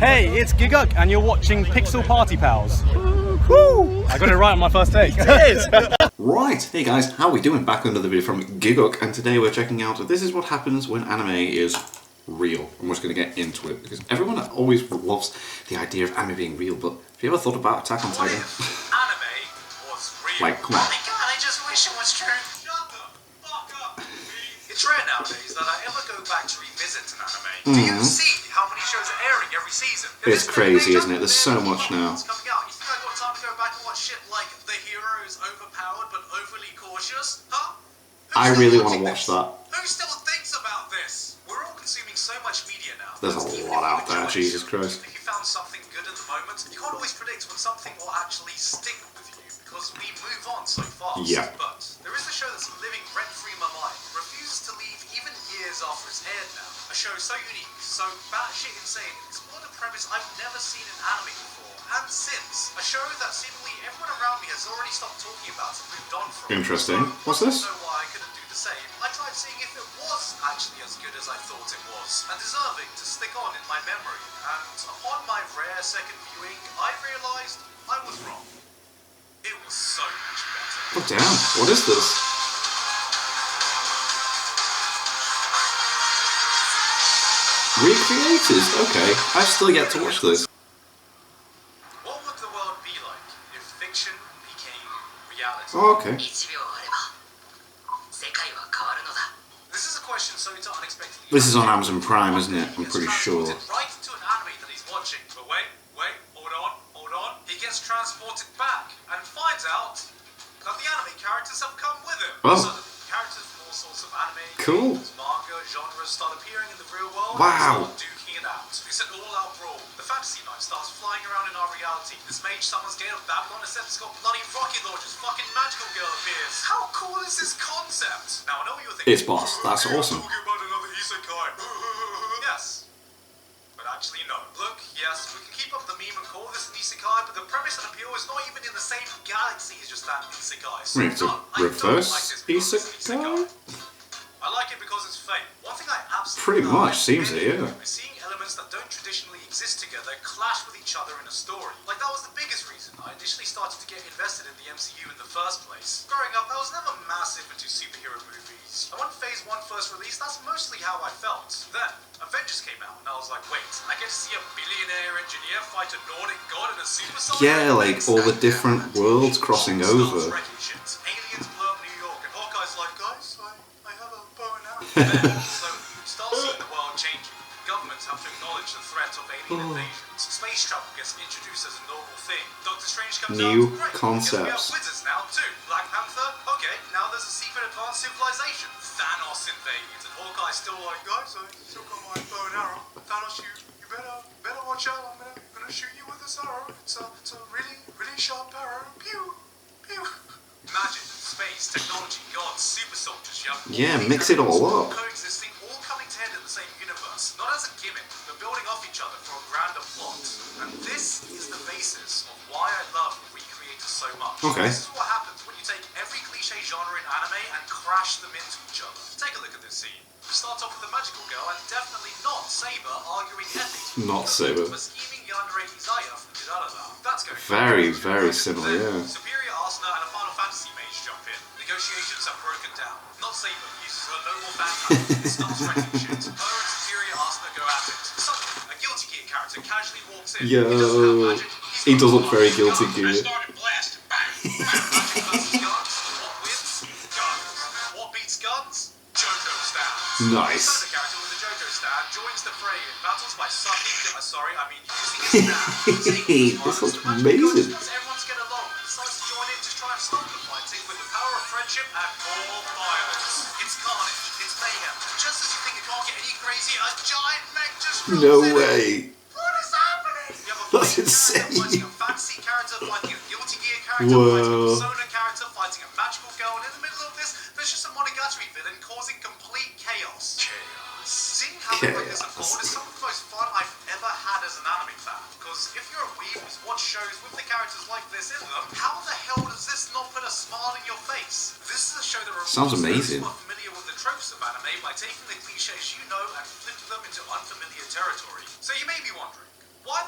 Hey, it's Giguk, and you're watching Pixel Party Pals. Woo! I got it right on my first take. Right, hey guys, how are we doing? Back with another video from Giguk, and today we're checking out This Is What Happens When Anime Is Real. I'm just going to get into it, because everyone always loves the idea of anime being real, but have you ever thought about Attack on Titan? Anime was real. Like, come on. Oh my god, I just wish it was true. Shut the fuck up. It's rare nowadays that I ever go back to revisit an anime. Do you see how many shows are airing every season? It's crazy, isn't it? There's so much now. It's coming out. You think I've got time to go back and watch shit like The Hero is overpowered but overly cautious? Huh? I really want to watch that. Who still thinks about this? We're all consuming so much media now. There's a lot out there, Jesus Christ. If you found something good at the moment, you can't always predict when something will actually stick with you because we move on so fast. Yeah. But there is a show that's living rent-free in my mind, refuses to leave even years after it's aired now. A show so unique, so batshit insane, explored a premise I've never seen in anime before and since. A show that seemingly everyone around me has already stopped talking about and moved on from. Interesting. So, What's this? I don't know why I couldn't do the same. I tried seeing if it was actually as good as I thought it was, and deserving to stick on in my memory. And upon my rare second viewing, I realised I was wrong. It was so much better. Oh damn, what is this? Recreated? Okay, I still yet to watch this. What would the world be like if fiction became reality? Oh, okay. 1秒あれば世界は変わるのだ This is a question so unexpectedly. This is on Amazon Prime, isn't it? I'm pretty sure. Right into an anime that he's watching. But wait, hold on. He gets transported back and finds out that the anime characters have come with him. Oh. So the characters from all sorts of anime, Cool. games, manga, genres start appearing in the real world Wow. and start duking it out. It's an all-out brawl. The fantasy knife starts flying around in our reality. This mage summons Gate of Babylon, except it's got bloody rocket launchers. Fucking magical girl appears. How cool is this concept? Now I know what you're thinking. It's boss, that's awesome. Talking about another isekai. Yes. But actually, no. Look, yes, we can keep up the meme and call this an isekai, but the premise and appeal is not even in the same galaxy as just that isekai. So We have to no, I don't reverse like this because it's isekai? I like it because it's fake. One thing I absolutely Pretty love much, seems it, yeah. is seeing elements that don't traditionally exist together clash with each other in a story. Like, that was the biggest reason I initially started to get invested in the MCU in the first place. Growing up, I was never massive into superhero movies. And when Phase 1 first released, that's mostly how I felt. Then, Avengers came out, and I was like, wait, I get to see a billionaire engineer fight a Nordic god and a super soldier? Yeah, like all the different worlds crossing over. Aliens blow up New York, and Hawkeye's like, guys, I have a bow and arrow. So, you start seeing the world changing. Governments have to acknowledge the threat of alien invasions. Space travel gets introduced as a normal thing. Doctor Strange comes New out. Great. concepts. We have wizards now too. Black Panther. Okay, now there's a secret advanced civilization. Thanos invades, and Hawkeye's still like, guys, I still got my bow and arrow. Thanos, you better watch out. I'm gonna shoot you with this arrow. It's a really sharp arrow. Pew, pew. Magic, space, technology, gods, super soldiers. Yeah, mix it all up. Coexisting, all coming to head in the same universe. Not as a gimmick, but building off each other for a grander plot. And this is the basis of why I love recreators so much. Okay. This is what happens when you take every cliche genre in anime and crash them into each other. Take a look at this scene. We start off with the magical girl and definitely not Saber arguing ethics. Not Saber. But scheming Yandere Izaya from Durarara. That's going Very similar, yeah. Superior Asuna and a Final Fantasy mage jump in. Negotiations have broken down. Not Saber uses her noble fantasy and starts wrecking shit. Her and Superior Asuna go at it. Suddenly, a Guilty Gear character casually walks in. Yo, He doesn't have magic. he does look very Guilty Gear. Started blasting. Bang. Magic versus guns. What wins? Guns. What beats guns? JoJo stand. Nice. Another character with a JoJo stand joins the fray in battles by sucking. Using his stand. This looks amazing. Everyone's get along. Decides to join in to try and stop the fighting with the power of friendship and more violence. It's carnage. It's mayhem. Just as you think it can't get any crazier, a giant mech just rolls No in. way. What is happening? You have a That's fighting insane. character fighting a fantasy character fighting a Guilty Gear character Whoa. fighting a Persona character fighting a magical girl, and in the middle of this, there's just a Monogatari villain causing complete chaos. Seeing how they like this unfold is some of the most fun I've ever had as an anime fan. Because if you're a weeb who's watched shows with the characters like this in them, how the hell does this not put a smile in your face? This is a show that Sounds amazing. Those who are familiar with the tropes of anime by taking the cliches you know and flipping them into unfamiliar territory. So you may be wondering, why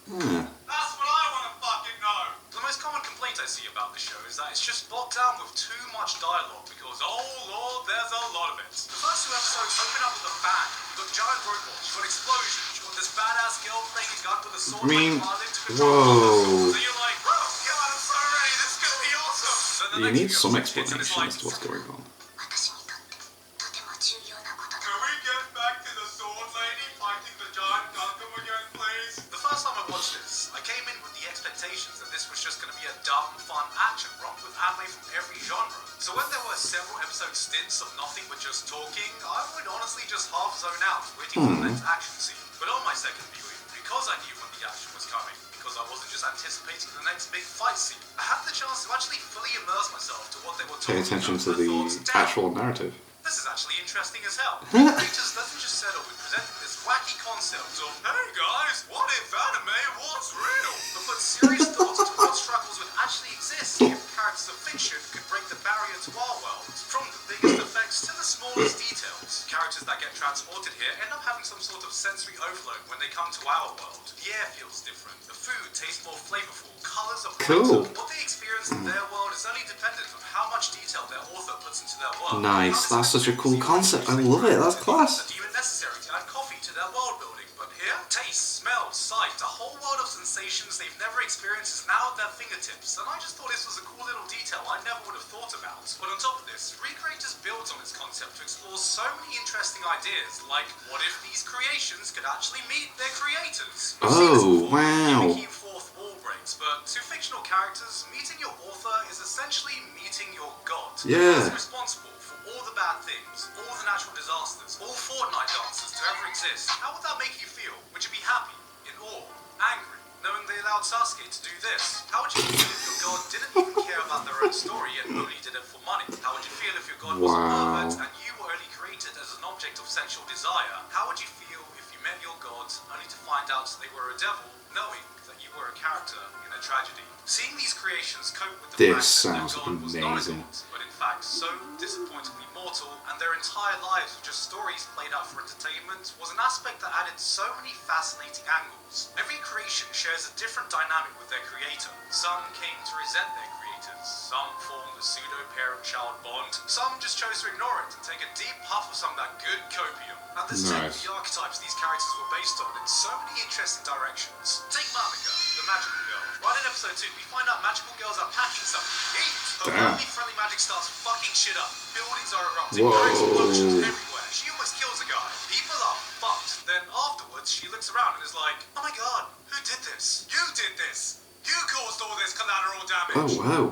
That's what I want to fucking know. The most common complaint I see about the show is that it's just bogged down with too much dialogue because, oh lord, there's a lot of it. The first two episodes open up with a bang. You've got giant robots, you've got explosions, you've got this badass girl playing a gun with a sword like Marlin to control whoa. So you're like, oh god, I'm so ready, this is gonna be awesome. Then the You next need few some episodes hits and it's explanation like, as to what's going on. 私にとってとても重要なことだ Can we get back to the sword lady fighting the giant Gundam again, please? The first time I watched this, I came in with the expectations that this was just going to be a dumb, fun action romp with anime from every genre. So when there were several episode stints of nothing but just talking, I would honestly just half zone out, waiting for the next action scene. But on my second viewing, because I knew when the action was coming, because I wasn't just anticipating the next big fight scene, I had the chance to actually fully immerse myself to what they were talking Pay attention about. to and I the thought, "Damn, actual narrative. this is actually interesting as hell." The creators doesn't just settle with presenting this wacky concept of, hey guys, what if anime was real? But put serious thought into what struggles would actually exist if characters of fiction could break the barrier to our world. From the biggest effects to the smallest details. Characters that get transported here end up having some sort of sensory overload when they come to our world. The air feels different, the food tastes more flavorful, colors are Cool. brighter. What they experience in their world is only dependent on how much detail their author puts into their world. Nice, that's such a cool concept. I love it, that's class. It's even necessary to add coffee to their world building, but here, taste, smell, sight, a whole world of sensations they've never experienced is now at their fingertips, and I just thought this was a cool little detail I never would have thought about. But on top of this, Recreators builds on its concept to explore so many interesting ideas, like what if these creations could actually meet their creators? We've seen this Oh, before, wow. gimmicky fourth wall breaks, but to fictional characters, meeting your author is essentially meeting your god. Yeah. He's responsible for all the bad things, all the natural disasters, all Fortnite dances to ever exist. How would that make you feel? Would you be happy, in awe, angry, knowing they allowed Sasuke to do this? How would you feel if your god didn't even care about their own story and only did it for money? How would you feel if your god was a Wow. pervert and you were only created as an object of sensual desire? How would you feel if you met your god only to find out they were a devil, knowing that you were a character in a tragedy? Seeing these creations cope with the This fact that their sounds god was not a amazing. god, but in fact so disappointingly mortal, and their entire lives were just stories played out for entertainment, was an aspect that added so many fascinating angles. Every creation shares a different dynamic with their creator. Some came to resent their creators, some formed a pseudo-parent-child bond, some just chose to ignore it and take a deep puff of some of that good copium. And this takes Nice. the archetypes these characters were based on in so many interesting directions. Take Mamika, the magical girl. Right in episode 2, we find out magical girls are packing something heat. Her Damn. only friendly magic starts fucking shit up. Buildings are erupting, Whoa. there are explosions everywhere. She almost kills a guy. People are fucked. Then afterwards, she looks around and is like, oh my god, who did this? You did this! You caused all this collateral damage! Oh, wow.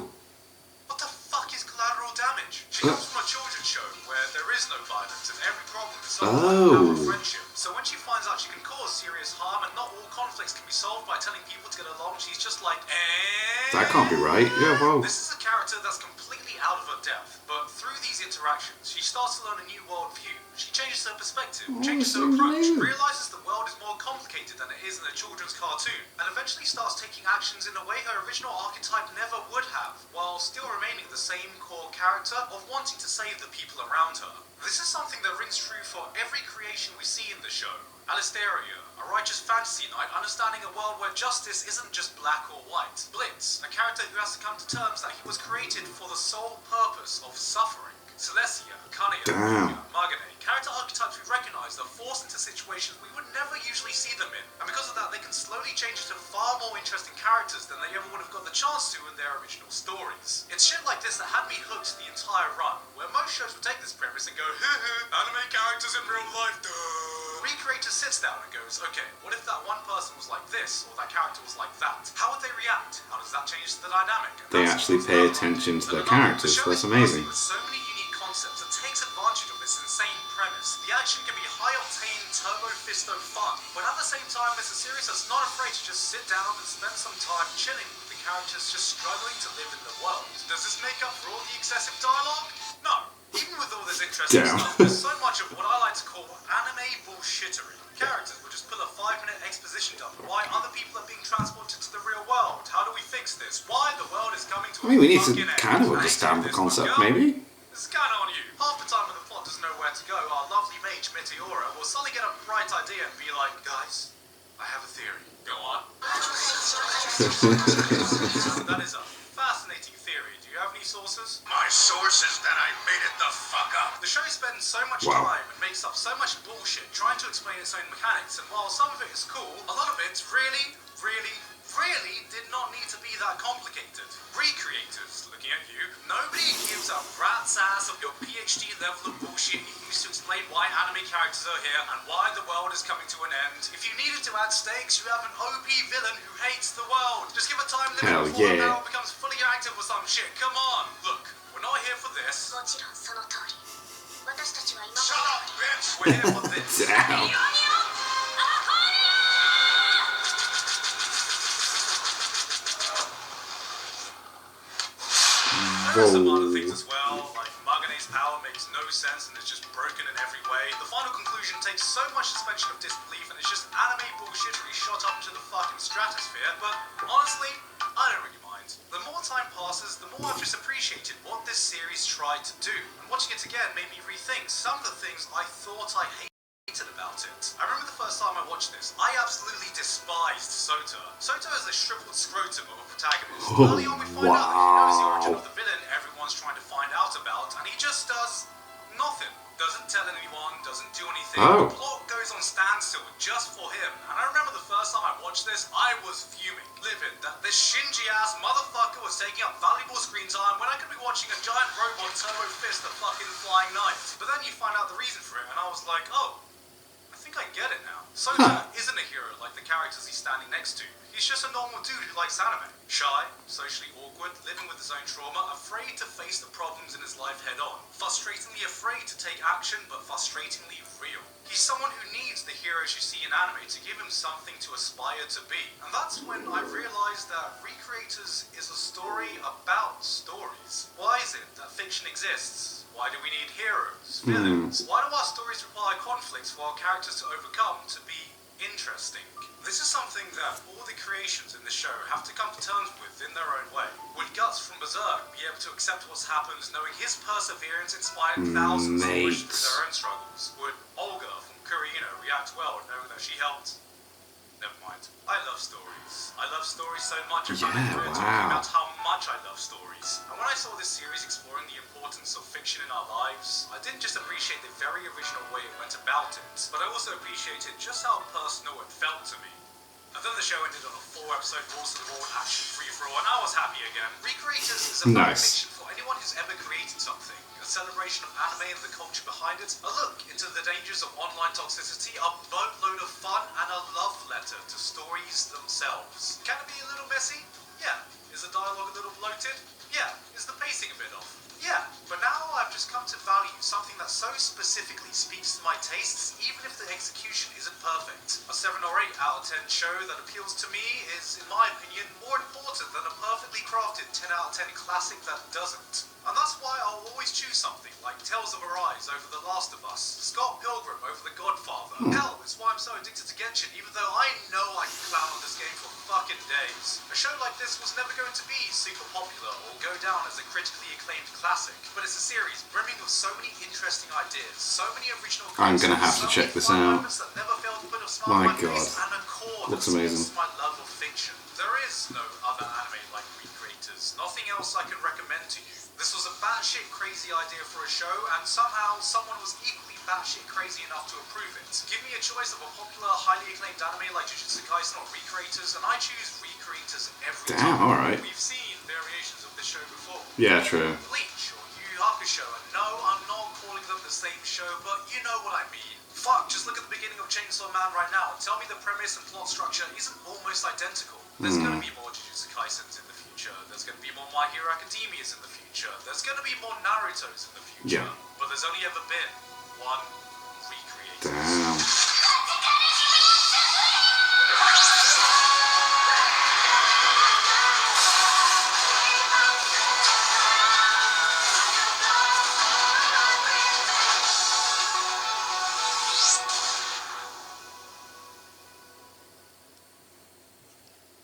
What the fuck is collateral damage? She comes from a children's show where there is no violence and every problem is solved by the power of friendship. So when she finds out she can cause serious harm and not all conflicts can be solved by telling people to get along, she's just like, That can't be right. Yeah, whoa. This is a character that's completely out of her depth, but through these interactions, she starts to learn a new worldview. She changes her perspective, changes her approach, realizes the world is more complicated than it is in a children's cartoon, and eventually starts taking actions in a way her original archetype never would have, while still remaining the same core character of wanting to save the people around her. This is something that rings true for every creation we see in the show. Alistaria, a righteous fantasy knight understanding a world where justice isn't just black or white. Blitz, a character who has to come to terms that he was created for the sole purpose of suffering. Celestia, Kania, Damn. Magane, character archetypes we recognize are forced into situations we would never usually see them in, and because of that they can slowly change into far more interesting characters than they ever would have got the chance to in their original stories. It's shit like this that had me hooked the entire run, where most shows would take this premise and go, anime characters in real life, duh. Recreator sits down and goes, okay, what if that one person was like this, or that character was like that? How would they react? How does that change the dynamic? And They that's actually what pay comes down attention to The their characters. show That's is amazing. buzzing with so many unique concepts that takes advantage of this insane premise. The action can be high-octane, turbo-fisto fun, but at the same time, it's a series that's not afraid to just sit down and spend some time chilling with the characters just struggling to live in the world. Does this make up for all the excessive dialogue? No. Even with all this interesting Damn. stuff, there's so much of what I like to call anime bullshittery. Characters will just pull a 5-minute exposition dump on why other people are being transported to the real world. How do we fix this? Why the world is coming to I mean, we need to fucking end. kind of I hate understand the this one, concept, girl. maybe. This is kind of on you. Half the time when the plot doesn't know where to go, our lovely mage Meteora will suddenly get a bright idea and be like, guys, I have a theory. Go on. That is a fascinating theory. Do you have any sources? My source is that I made it the fuck up. The show spends so much Wow. time and makes up so much bullshit trying to explain its own mechanics, and while some of it is cool, a lot of it really did not need to be that complicated. Recreators, looking at you, nobody gives a rat's ass of your PhD level of bullshit you used to explain why anime characters are here and why the world is coming to an end. If you needed to add stakes, you have an OP villain who hates the world. Just give a time Hell limit before yeah. the power becomes fully active or some shit. Come on, look, we're not here for this. もちろんその通り私たちは今 Shut up, bitch! We're here for this. Damn. There are some other Whoa. things as well, like Magane's power makes no sense and is just broken in every way. The final conclusion takes so much suspension of disbelief and it's just anime bullshittery shot up into the fucking stratosphere, but honestly, I don't really mind. The more time passes, the more I've just appreciated what this series tried to do. And watching it again made me rethink some of the things I thought I hated about it. I remember the first time I watched this, I absolutely despised Sota. Sota is a shriveled scrotum of a protagonist. Oh, Early on we find out that he knows the origin wow. of the villain everyone's trying to find out about, and he just does nothing. Doesn't tell anyone, doesn't do anything. Oh. The plot goes on standstill just for him. And I remember the first time I watched this, I was fuming, livid, that this Shinji-ass motherfucker was taking up valuable screen time when I could be watching a giant robot turbo fist a fucking flying knife. But then you find out the reason for it, and I was like, oh, I think I get it now. Sota isn't a hero like the characters he's standing next to. He's just a normal dude who likes anime. Shy, socially awkward, living with his own trauma, afraid to face the problems in his life head on. Frustratingly afraid to take action, but frustratingly real. He's someone who needs the heroes you see in anime to give him something to aspire to be. And that's when I realized that Recreators is a story about stories. Why is it that fiction exists? Why do we need heroes, villains? Why do our stories require conflicts for our characters to overcome to be interesting? This is something that all the creations in the show have to come to terms with in their own way. Would Guts from Berserk be able to accept what's happened, knowing his perseverance inspired thousands to push through their own struggles? Would Olga from Kurino react well, knowing that she helped? Never mind. I love stories. I love stories so much. I found it weird talking about how much I love stories. And when I saw this series exploring the importance of fiction in our lives, I didn't just appreciate the very original way it went about it, but I also appreciated just how personal it felt to me. And then the show ended on a 4-episode balls-to-the-wall action free-for-all, and I was happy again. Recreators is a Nice. fiction for anyone who's ever created something. A celebration of anime and the culture behind it, a look into the dangers of online toxicity, a boatload of fun, and a love letter to stories themselves. Can it be a little messy? Yeah. Is the dialogue a little bloated? Yeah. Is the pacing a bit off? Yeah. But now I've just come to value something that so specifically speaks to my tastes, even if the execution isn't perfect. A 7 or 8 out of 10 show that appeals to me is, in my opinion, more important than a perfectly crafted 10 out of 10 classic that doesn't. And that's why I'll always choose something like Tales of Arise over The Last of Us, Scott Pilgrim over The Godfather. Hell, it's why I'm so addicted to Genshin, even though I know I can clown on this game for fucking days. A show like this was never going to be super popular or go down as a critically acclaimed classic, but it's a series brimming with so many interesting ideas, so many original I'm gonna have concepts, to check so this many fun out. moments that never failed to put a smile My on my face, God. and a core Looks that amazing. speaks to my love of fiction. There is no other anime like Recreators. Nothing else I can recommend to you. This was a batshit crazy idea for a show, and somehow someone was equally batshit crazy enough to approve it. Give me a choice of a popular, highly acclaimed anime like Jujutsu Kaisen or Recreators, and I choose Recreators every Damn, time. alright. We've seen variations of this show before. Yeah, true. Bleach or Yu Yu Hakusho, and no, I'm not calling them the same show, but you know what I mean. Fuck, just look at the beginning of Chainsaw Man right now and tell me the premise and plot structure isn't almost identical. There's gonna be more Jujutsu Kaisens in the future, there's gonna be more My Hero Academias in the future, there's gonna be more Narutos in the future, Yeah. but there's only ever been one Recreators. Damn.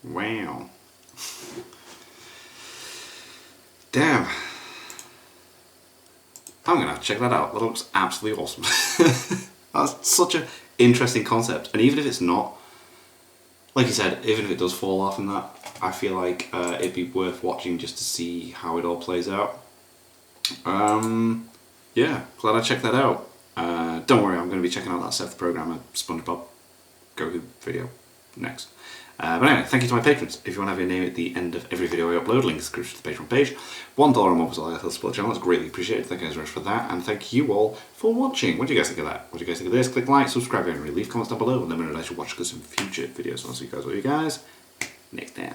Wow. Damn. I'm gonna have to check that out. That looks absolutely awesome. That's such an interesting concept. And even if it's not like you said, even if it does fall off and that, I feel like it'd be worth watching just to see how it all plays out. Yeah, glad I checked that out. Don't worry, I'm going to be checking out that Seth the Programmer SpongeBob Goku video next. But anyway, thank you to my patrons. If you want to have your name at the end of every video I upload, links to the Patreon page. $1 or more is all I help support the channel. That's greatly appreciated. Thank you guys very much for that, and thank you all for watching. What do you guys think of that? What do you guys think of this? Click like, subscribe, and leave comments down below, and let me know that I should watch this in future videos. I'll see you guys next time.